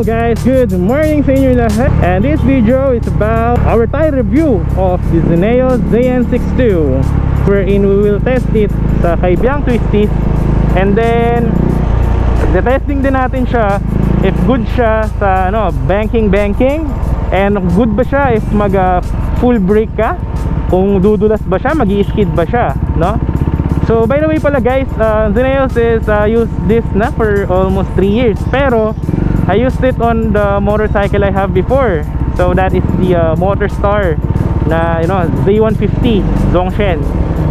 guys, good morning sa inyo lahat. And this video is about our tire review of the Zeneo ZN62, wherein we will test it sa Kaibyang Twisties. And then the-testing din natin siya if good siya sa banking, and good ba siya if mag full brake ka, kung dudulas ba siya, mag-i-skid ba siya, no? So by the way pala guys, Zeneos is used this na for almost 3 years, pero I used it on the motorcycle I have before. So that is the Motorstar na Z150 Zongshen.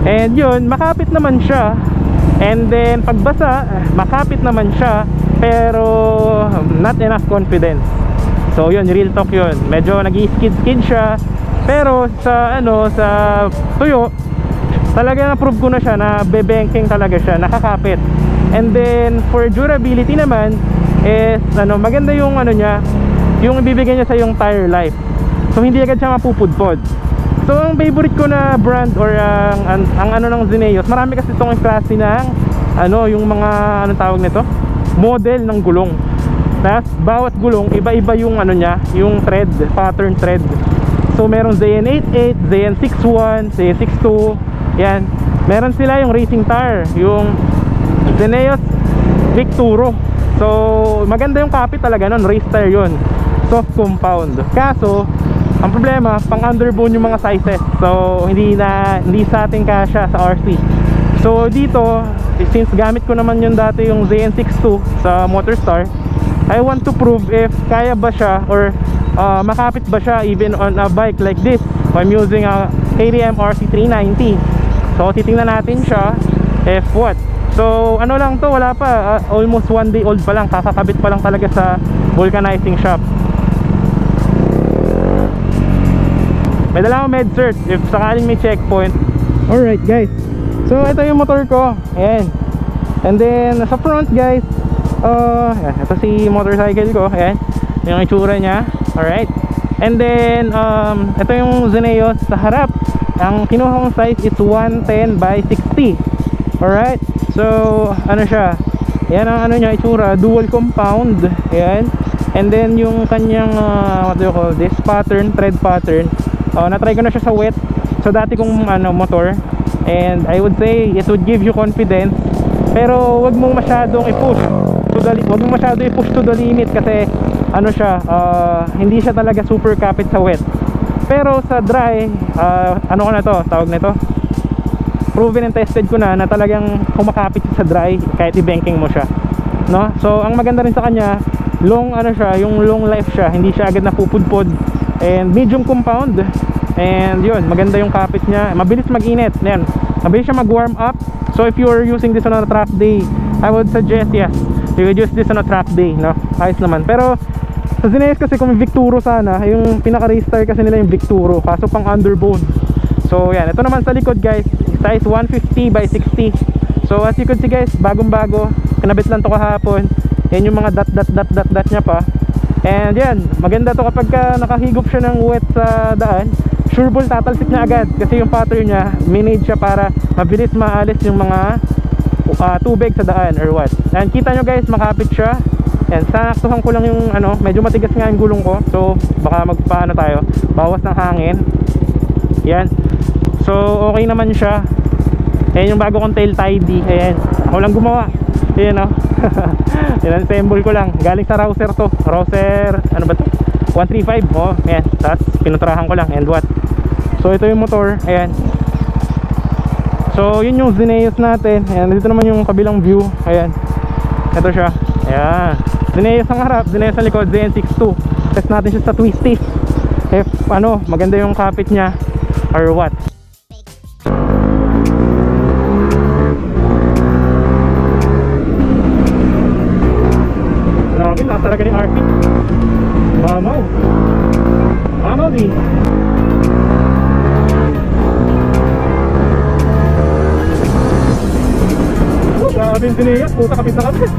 And yun, makapit naman siya. And then pagbasa, makapit naman siya, pero not enough confidence. So yun, real talk yun. Medyo nag-i-skid siya, pero sa sa tuyo talaga na-prove ko na siya na bebenking talaga siya, nakakapit. And then for durability naman is maganda yung niya, yung ibibigay niya sa yung tire life. So hindi agad siya mapupudpod. So ang favorite ko na brand or ang ng Zeneos, marami kasi itong klase ng yung mga tawag nito, model ng gulong. Tapos bawat gulong iba-iba yung niya, yung thread, pattern thread. So merong ZN88, ZN61, ZN62. Yan. Meron sila yung racing tire, yung Zeneos Victuro. So maganda yung kapit talaga nun, race tire yun, soft compound. Kaso ang problema, pang underbone yung mga sizes. So hindi sa ating kasya sa RC. So dito, since gamit ko naman yung dati yung ZN62 sa Motorstar, I want to prove if kaya ba siya or makapit ba siya even on a bike like this. I'm using a KTM RC390. So titingnan natin siya if what. So lang to, wala pa, almost 1 day old pa lang, kakakabit pa lang talaga sa vulcanizing shop. May dala akong med cert if sakaling may checkpoint. Alright guys, so ito yung motor ko, ayan. And then sa front guys, ito si motorcycle ko, ayan, yung itsura nya. Alright. And then ito yung Zeneos sa harap. Ang kinuha kong size is 110 by 60. Alright. So siya, yan ang nya itsura, dual compound, ayan. And then yung kanyang what do you call this, pattern, thread pattern, na-try ko na siya sa wet, so dati kong motor. And I would say it would give you confidence, pero wag mong masyadong i-push to the limit kasi siya, hindi siya talaga super kapit sa wet. Pero sa dry, ko na to, tawag nito, proven and tested ko na talagang kumakapit sa dry kahit i-banking mo siya, no? So ang maganda rin sa kanya, long siya, yung long life siya, hindi siya agad napupudpod, and medium compound. And yun, maganda yung kapit niya, mabilis mag-init, yan, mabilis siya mag-warm up. So if you're using this on a track day, I would suggest yes, you would use this on a track day, no? Ayos naman. Pero sa Zeneos kasi kung may Victuro sana, yung pinaka-race tire kasi nila yung Victuro, kaso pang underbone. So yan, ito naman sa likod guys, size 150 by 60. So as you could see guys, bagong bago, kinabit lang to kahapon. Yan yung mga dot nya pa. And yan, maganda to kapag nakahigop siya ng wet sa daan, sure ball tatalsik niya agad kasi yung pattern niya, minade siya para mabilis maalis yung mga tubig sa daan or what. And kita nyo guys, makapit siya. Yan, sanaktuhan ko lang yung medyo matigas nga yung gulong ko, so baka tayo, bawas ng hangin. Yan, so okay naman siya. Ayan yung bago kong tail tidy, ayan, ako lang gumawa. Ayan yan, assemble ko lang, galing sa Rouser to, Rouser, ba to, 135, ayan, tapos pinutrahan ko lang, and what. So ito yung motor, ayan. So yun yung Zeneos natin. Ayan, dito naman yung kabilang view, ayan, ito siya, ayan. Zeneos ang harap, Zeneos ang likod, ZN62. Test natin siya sa Twisties if maganda yung kapit niya or what. Grabe, lakas talaga ni RP. Mamaw din. Grabe yung Zeneos, puta kapit na kapit.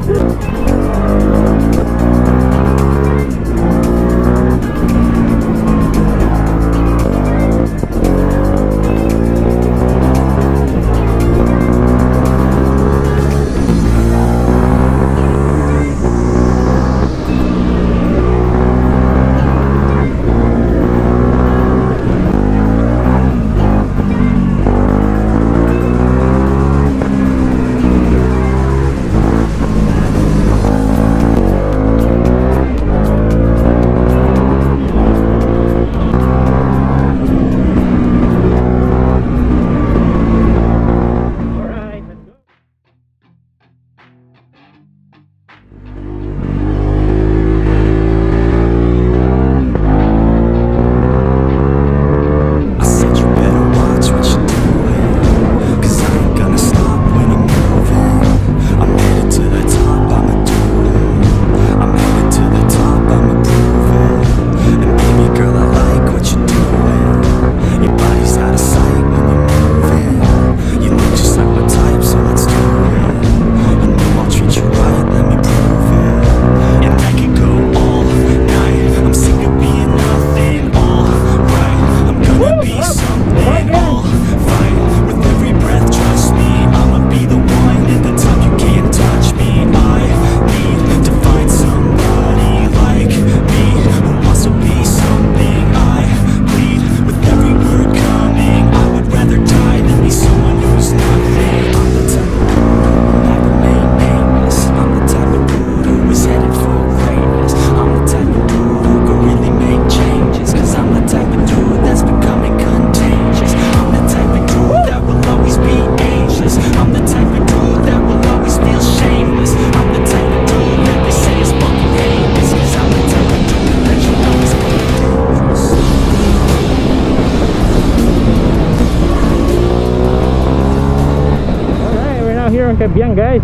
lang guys.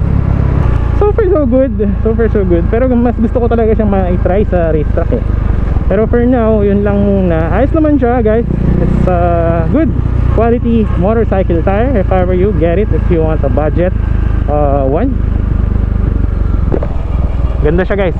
So far so good. So far so good. Pero mas gusto ko talaga siyang ma-try sa racetrack eh. Pero for now, yun lang muna. Ayos naman siya guys. It's good quality motorcycle tire. If ever you get it, if you want a budget one. Ganda siya guys.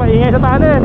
Paingay sa tunnel.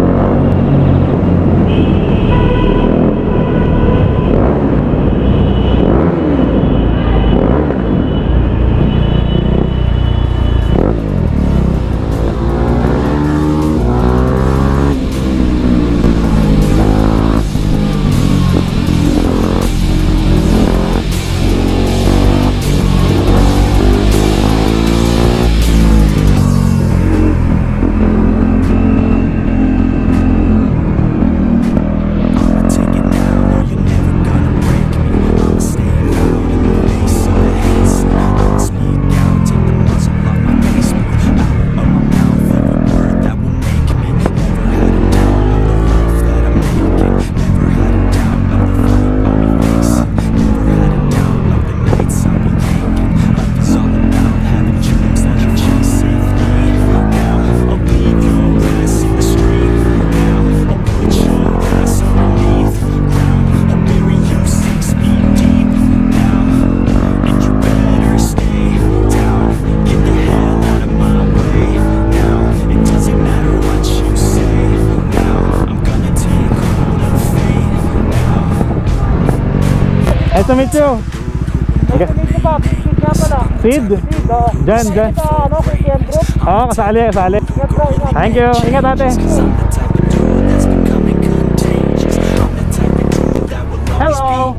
Nice to meet you. Nice to meet you, Bob. Sid nga pala. Sid? Sid, oo. Dyan, dyan. Ito, ano, KTM Group. Oo, kasali, kasali. Ingat bro, ingat. Thank you. Ingat ate. Hello.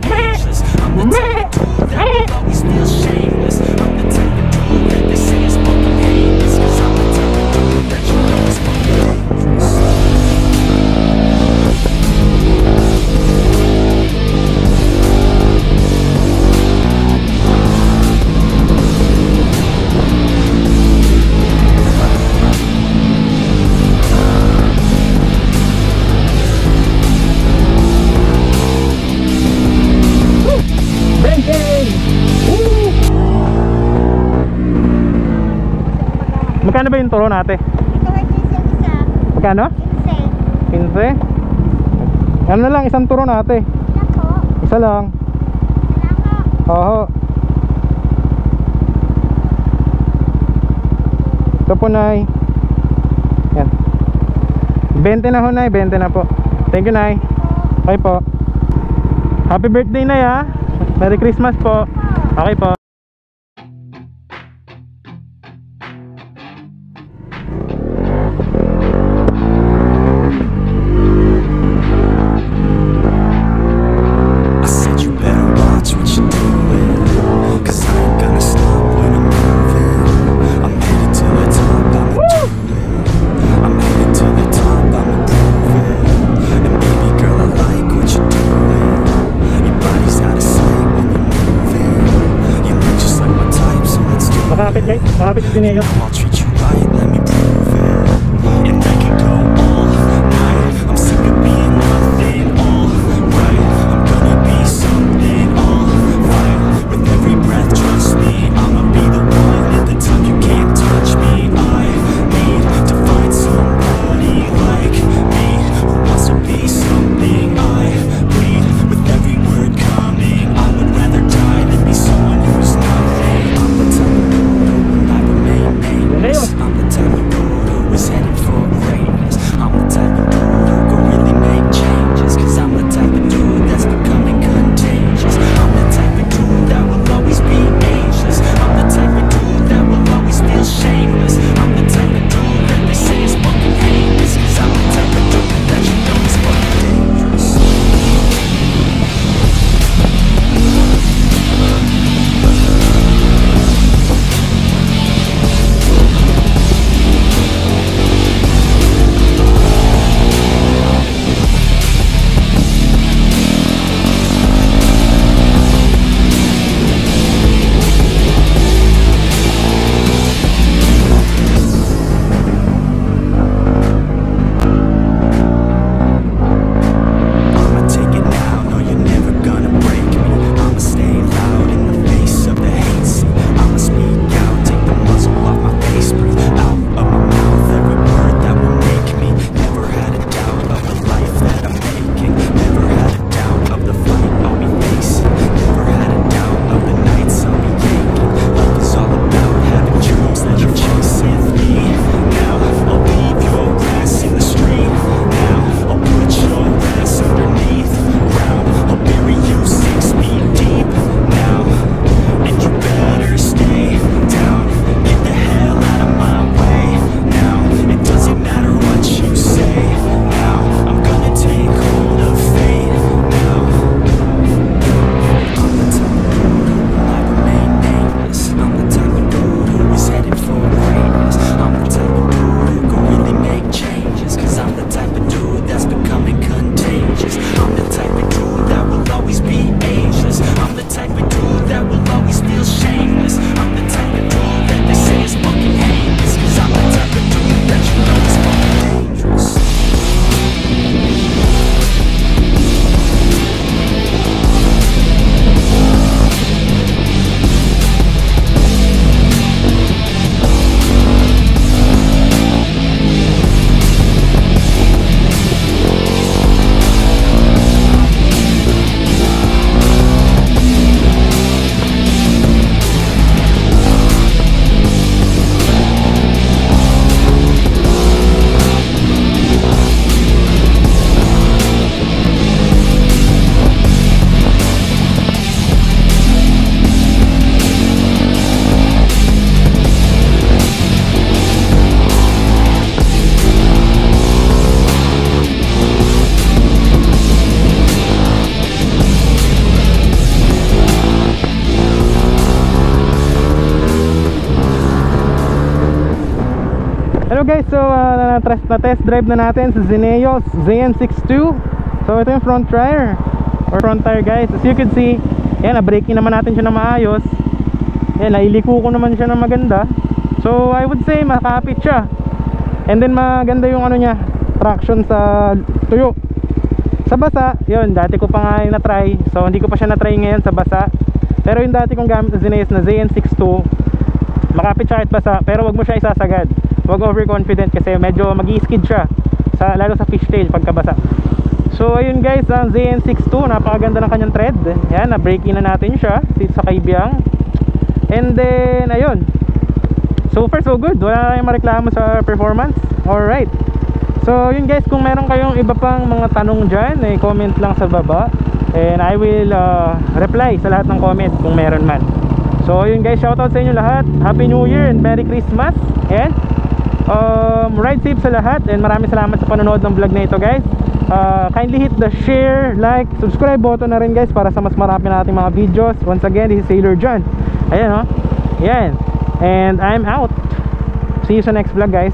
Magkano ba yung turo natin? Ito ay isa. Magkano? 15. 15? Ano na lang, isang turo natin. Ilan po? Isa lang. Salamat. Oo. Ito po, Nay. Yan. 20 na ho, Nay. 20 na po. Thank you, Nay. Okay po. Happy birthday, Nay, ha. Merry Christmas po. Okay po. Makakapit guys, makakapit din niyo. I'll treat you right, let me prove it. And I can go all night. I'm sick of being nothing, all right. I'm gonna be something, all right. With every breath, trust me, I'ma be the one. At the time you can't touch me. I need to find somebody like me who wants to be something. I bleed with every word coming. I would rather die than be someone who's nothing. I'm the type of girl I remain nameless. I'm the type of girl shameless. I'm the type of dude that they say is fucking heinous, 'cause I'm the type of dude that you know is fucking dangerous. Hello guys, so na-test drive na natin sa Zeneo ZN62. So ito yung front tire or front tire guys. As you can see, yan, na-braking naman natin siya na maayos. Yan, nailiko ko naman siya na maganda. So I would say makapit siya. And then maganda yung ano niya, traction sa tuyo. Sa basa, yun, dati ko pa nga yung na-try. So hindi ko pa siya na-try ngayon sa basa. Pero yung dati kong gamit na Zeneo na ZN62, makapit siya kahit basa, pero wag mo siya isasagad. Wag overconfident kasi medyo mag-i-skid siya lalo sa fishtail pagkabasa. So ayun guys, ang ZN62, napakaganda ng kanyang tread. Yan, na-braking na natin siya sa kaibiyang. And then ayun, so far so good, wala na tayong mareklamo sa performance. Alright, so yun guys, kung meron kayong iba pang mga tanong dyan, comment lang sa baba and I will reply sa lahat ng comment kung meron man. So yun guys, shoutout sa inyo lahat. Happy New Year and Merry Christmas. And ride safe sa lahat. And maraming salamat sa panonood ng vlog na ito guys. Kindly hit the share, like, subscribe button na rin guys para sa mas marami nating mga videos. Once again, this is Sailor John. Ayan o, yan. And I'm out. See you sa next vlog guys.